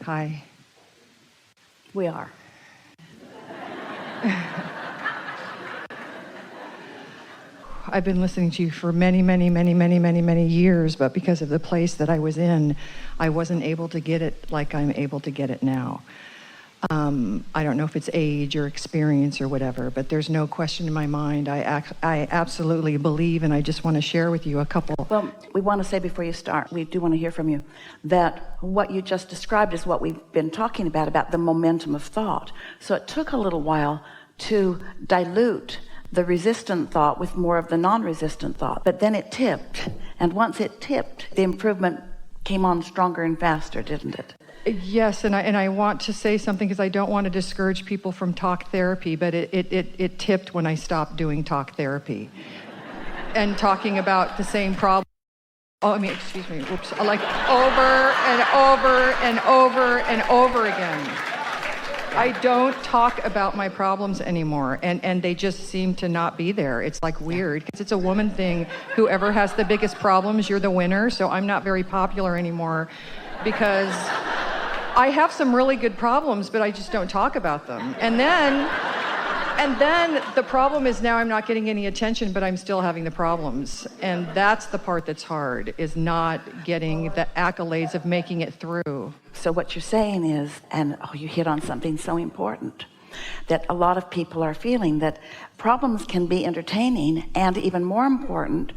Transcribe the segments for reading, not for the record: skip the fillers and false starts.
Hi. We are. I've been listening to you for many years, but because of the place that I was in, I wasn't able to get it like I'm able to get it now. I don't know if it's age or experience or whatever, but there's no question in my mind. I absolutely believe, and I just want to share with you a couple. Well, we want to say before you start, we do want to hear from you, that what you just described is what we've been talking about the momentum of thought. So it took a little while to dilute the resistant thought with more of the non-resistant thought, but then it tipped, and once it tipped, the improvement came on stronger and faster, didn't it? Yes, and I want to say something because I don't want to discourage people from talk therapy, but it tipped when I stopped doing talk therapy and talking about the same problem. Excuse me, whoops, like over and over and over and over again. I don't talk about my problems anymore, and they just seem to not be there. It's like weird, because it's a woman thing. Whoever has the biggest problems, you're the winner, so I'm not very popular anymore because I have some really good problems, but I just don't talk about them. And then the problem is now I'm not getting any attention, but I'm still having the problems. And that's the part that's hard, is not getting the accolades of making it through. So what you're saying is, and you hit on something so important, that a lot of people are feeling that problems can be entertaining, and even more important,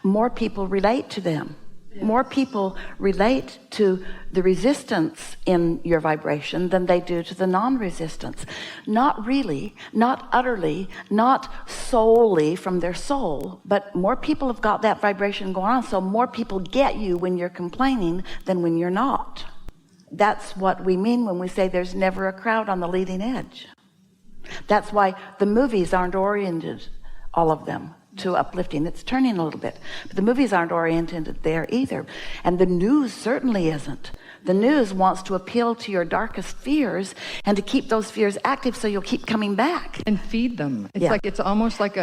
more people relate to them. More people relate to the resistance in your vibration than they do to the non-resistance. Not really, not utterly, not solely from their soul, but more people have got that vibration going on, so more people get you when you're complaining than when you're not. That's what we mean when we say there's never a crowd on the leading edge. That's why the movies aren't oriented, all of them, to uplifting. It's turning a little bit, but the movies aren't oriented there either, and the news certainly isn't. The news wants to appeal to your darkest fears and to keep those fears active, so you'll keep coming back and feed them. It's like, it's almost like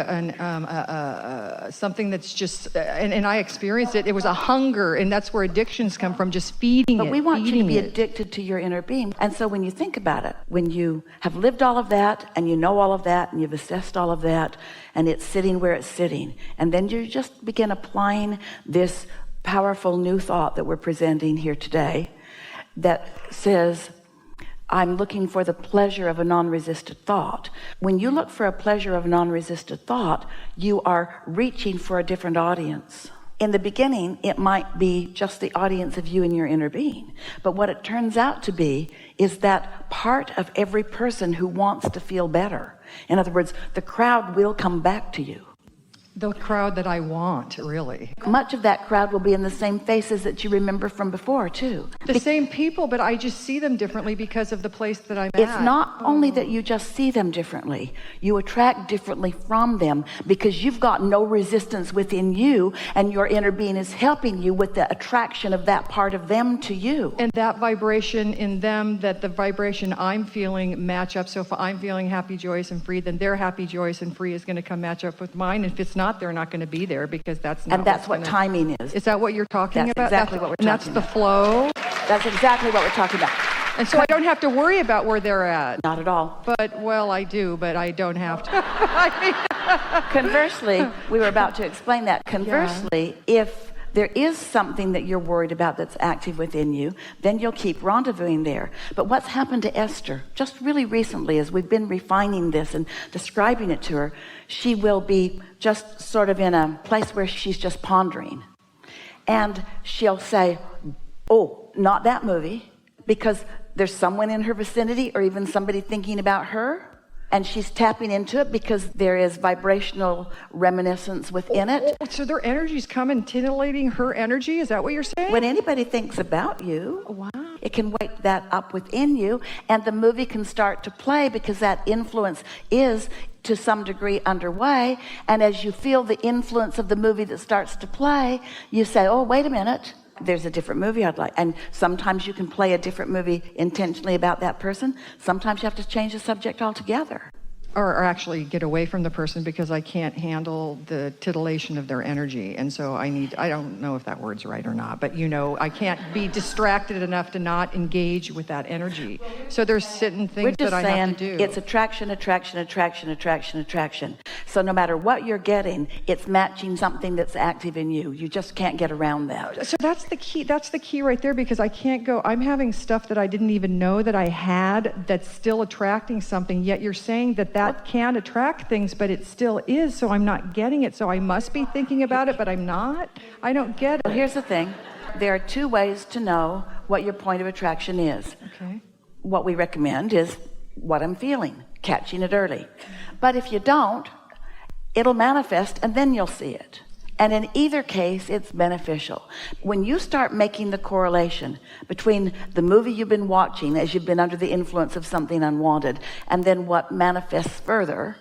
something that's just and I experienced it. It was a hunger, and that's where addictions come from, just feeding it. But we want you to be addicted to your inner being. And so when you think about it, when you have lived all of that, and you know all of that, and you've assessed all of that, and it's sitting where it's sitting, and then you just begin applying this powerful new thought that we're presenting here today, that says, I'm looking for the pleasure of a non-resisted thought. When you look for a pleasure of non-resisted thought, you are reaching for a different audience. In the beginning, it might be just the audience of you and your inner being. But what it turns out to be is that part of every person who wants to feel better. In other words, the crowd will come back to you. The crowd that I want, really. Much of that crowd will be in the same faces that you remember from before, too. The same people, but I just see them differently because of the place that I'm at. It's not only that you just see them differently. You attract differently from them because you've got no resistance within you, and your inner being is helping you with the attraction of that part of them to you. And that vibration in them, that the vibration I'm feeling match up. So if I'm feeling happy, joyous, and free, then their happy, joyous, and free is going to come match up with mine. And if it's not, they're not going to be there, because that's not. And that's what timing is. Is that what you're talking about? That's exactly what we're talking about. And that's the flow. That's exactly what we're talking about. And so I don't have to worry about where they're at. Not at all. But, well, I do, but I don't have to. Conversely, we were about to explain that. Conversely, if there is something that you're worried about that's active within you, then you'll keep rendezvousing there. But what's happened to Esther, just really recently, as we've been refining this and describing it to her, she will be just sort of in a place where she's just pondering. And she'll say, oh, not that movie, because there's someone in her vicinity or even somebody thinking about her. And she's tapping into it because there is vibrational reminiscence within it. So their energy's coming, titillating her energy? Is that what you're saying? When anybody thinks about you, wow, it can wake that up within you, and the movie can start to play because that influence is to some degree underway. And as you feel the influence of the movie that starts to play, you say, oh, wait a minute. There's a different movie I'd like. And sometimes you can play a different movie intentionally about that person. Sometimes you have to change the subject altogether. or actually get away from the person because I can't handle the titillation of their energy. And so I don't know if that word's right or not, but I can't be distracted enough to not engage with that energy. So there's certain things that I have to do. It's attraction, attraction, attraction, attraction, attraction. So no matter what you're getting, it's matching something that's active in you. You just can't get around that. So that's the key right there, because I can't go, I'm having stuff that I didn't even know that I had that's still attracting something, yet you're saying that can attract things, but it still is, so I'm not getting it. So I must be thinking about it, but I'm not. I don't get it. Well, here's the thing. There are two ways to know what your point of attraction is. Okay. What we recommend is what I'm feeling, catching it early. But if you don't, it'll manifest and then you'll see it. And in either case, it's beneficial. When you start making the correlation between the movie you've been watching as you've been under the influence of something unwanted and then what manifests further,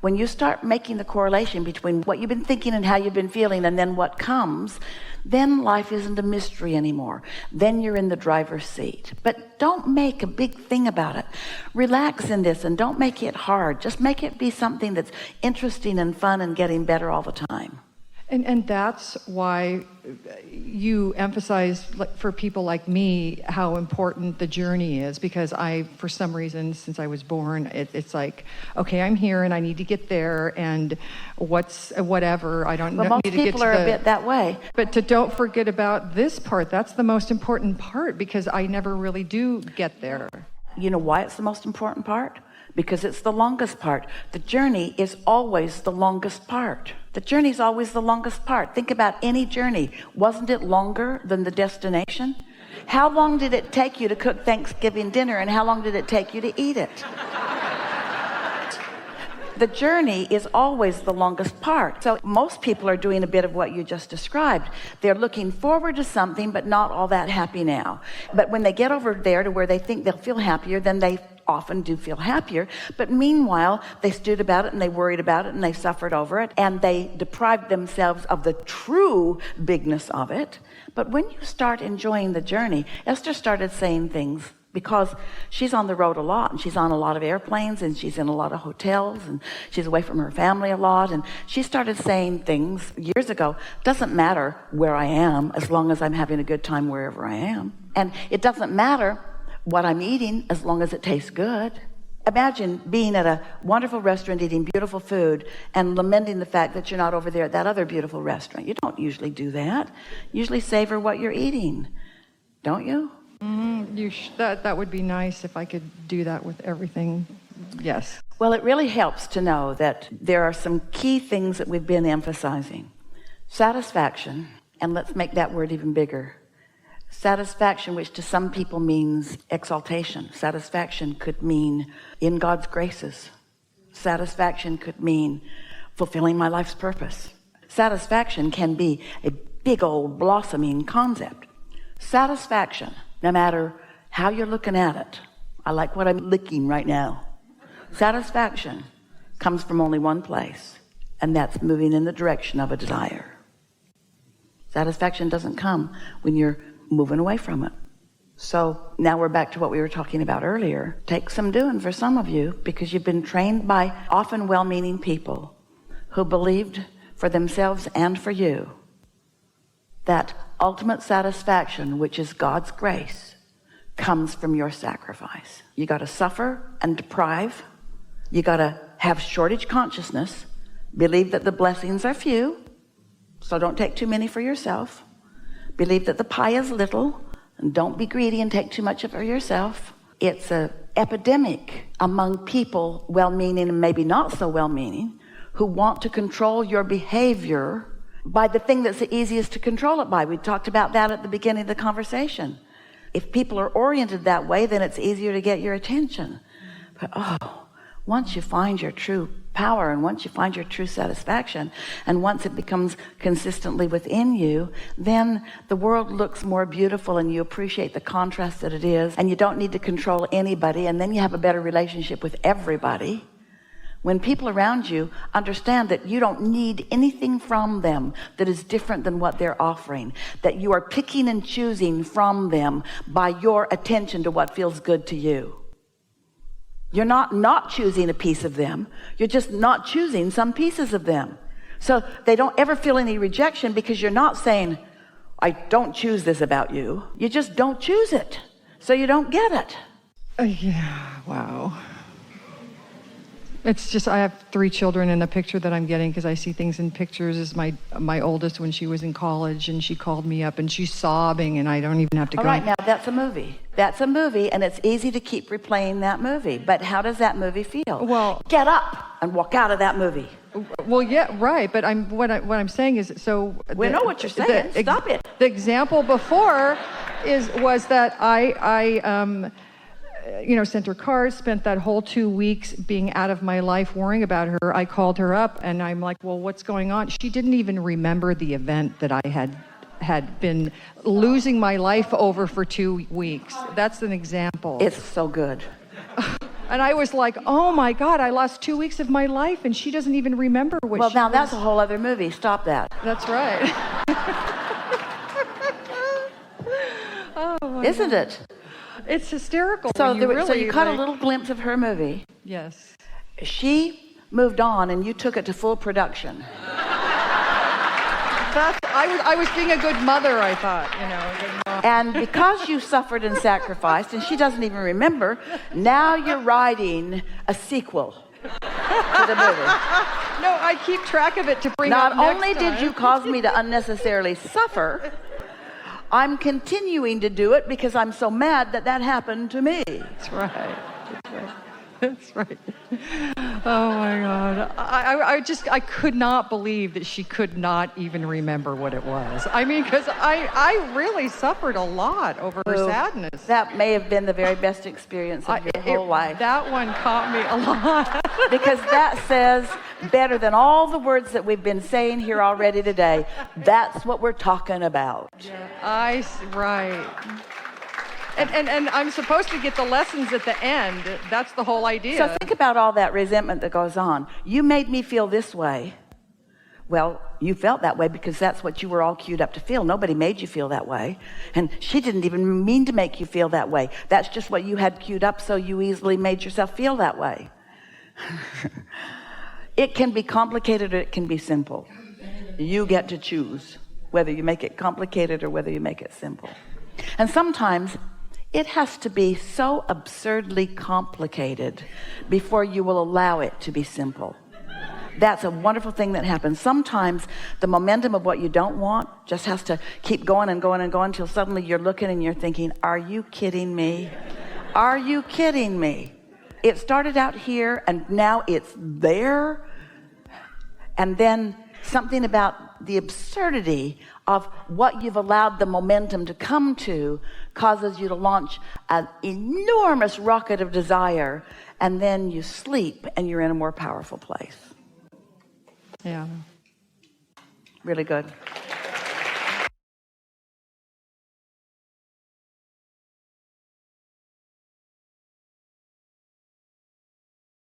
when you start making the correlation between what you've been thinking and how you've been feeling and then what comes, then life isn't a mystery anymore. Then you're in the driver's seat. But don't make a big thing about it. Relax in this and don't make it hard. Just make it be something that's interesting and fun and getting better all the time. And that's why you emphasize, for people like me, how important the journey is, because for some reason, since I was born, it's like, okay, I'm here and I need to get there, and whatever, I don't know. Most people are a bit that way. But don't forget about this part. That's the most important part, because I never really do get there. You know why it's the most important part? Because it's the longest part. The journey is always the longest part. The journey is always the longest part. Think about any journey. Wasn't it longer than the destination? How long did it take you to cook Thanksgiving dinner, and how long did it take you to eat it? The journey is always the longest part. So most people are doing a bit of what you just described. They're looking forward to something, but not all that happy now. But when they get over there to where they think they'll feel happier, then they often do feel happier. But meanwhile, they stewed about it and they worried about it and they suffered over it and they deprived themselves of the true bigness of it. But when you start enjoying the journey, Esther started saying things, because she's on the road a lot and she's on a lot of airplanes and she's in a lot of hotels and she's away from her family a lot, and she started saying things years ago, doesn't matter where I am as long as I'm having a good time wherever I am, and it doesn't matter what I'm eating as long as it tastes good. Imagine being at a wonderful restaurant eating beautiful food and lamenting the fact that you're not over there at that other beautiful restaurant. You don't usually do that. You usually savor what you're eating, don't you? That would be nice if I could do that with everything. Yes. Well, it really helps to know that there are some key things that we've been emphasizing. Satisfaction, and let's make that word even bigger. Satisfaction, which to some people means exaltation. Satisfaction could mean in God's graces. Satisfaction could mean fulfilling my life's purpose. Satisfaction can be a big old blossoming concept. Satisfaction, no matter how you're looking at it. I like what I'm licking right now. Satisfaction comes from only one place, and that's moving in the direction of a desire. Satisfaction doesn't come when you're moving away from it. So now we're back to what we were talking about earlier. Take some doing for some of you, because you've been trained by often well-meaning people who believed for themselves and for you that ultimate satisfaction, which is God's grace, comes from your sacrifice. You got to suffer and deprive. You got to have shortage consciousness, believe that the blessings are few, so don't take too many for yourself. Believe that the pie is little, and don't be greedy and take too much of it for yourself. It's an epidemic among people, well-meaning and maybe not so well-meaning, who want to control your behavior by the thing that's the easiest to control it by. We talked about that at the beginning of the conversation. If people are oriented that way, then it's easier to get your attention. But once you find your true power, and once you find your true satisfaction, and once it becomes consistently within you, then the world looks more beautiful and you appreciate the contrast that it is, and you don't need to control anybody, and then you have a better relationship with everybody. When people around you understand that you don't need anything from them that is different than what they're offering, that you are picking and choosing from them by your attention to what feels good to you. You're not choosing a piece of them. You're just not choosing some pieces of them. So they don't ever feel any rejection, because you're not saying, I don't choose this about you. You just don't choose it. So you don't get it. Yeah, wow. It's just, I have 3 children, and the picture that I'm getting, because I see things in pictures, is my oldest when she was in college, and she called me up and she's sobbing, and I don't even have to go. All right, now that's a movie. That's a movie, and it's easy to keep replaying that movie. But how does that movie feel? Well, get up and walk out of that movie. Well, yeah, right. But what I'm saying is, so we know what you're saying. Stop it. The example before was that I sent her cards, spent that whole 2 weeks being out of my life, worrying about her. I called her up, and I'm like, well, what's going on? She didn't even remember the event that I had been losing my life over for 2 weeks. That's an example. It's so good. And I was like, oh my God, I lost 2 weeks of my life, and she doesn't even remember what Well, now that's a whole other movie. Stop that. That's right. Oh, isn't it? It's hysterical. So you caught a little glimpse of her movie. Yes. She moved on, and you took it to full production. I was being a good mother, I thought, And because you suffered and sacrificed, and she doesn't even remember, now you're writing a sequel to the movie. No, I keep track of it to bring Not up next only time. did you cause me to unnecessarily suffer, I'm continuing to do it because I'm so mad that happened to me. That's right. That's right. Oh my God. I could not believe that she could not even remember what it was. I mean, because I really suffered a lot over her sadness. That may have been the very best experience of your whole life. That one caught me a lot. Because that says better than all the words that we've been saying here already today. That's what we're talking about. Yeah, right. And I'm supposed to get the lessons at the end. That's the whole idea. So think about all that resentment that goes on. You made me feel this way. Well, you felt that way because that's what you were all queued up to feel. Nobody made you feel that way. And she didn't even mean to make you feel that way. That's just what you had queued up, so you easily made yourself feel that way. It can be complicated or it can be simple. You get to choose whether you make it complicated or whether you make it simple. And sometimes it has to be so absurdly complicated before you will allow it to be simple. That's a wonderful thing that happens. Sometimes the momentum of what you don't want just has to keep going and going and going until suddenly you're looking and you're thinking, are you kidding me? Are you kidding me? It started out here and now it's there. And then something about the absurdity of what you've allowed the momentum to come to causes you to launch an enormous rocket of desire, and then you sleep and you're in a more powerful place. Yeah. Really good.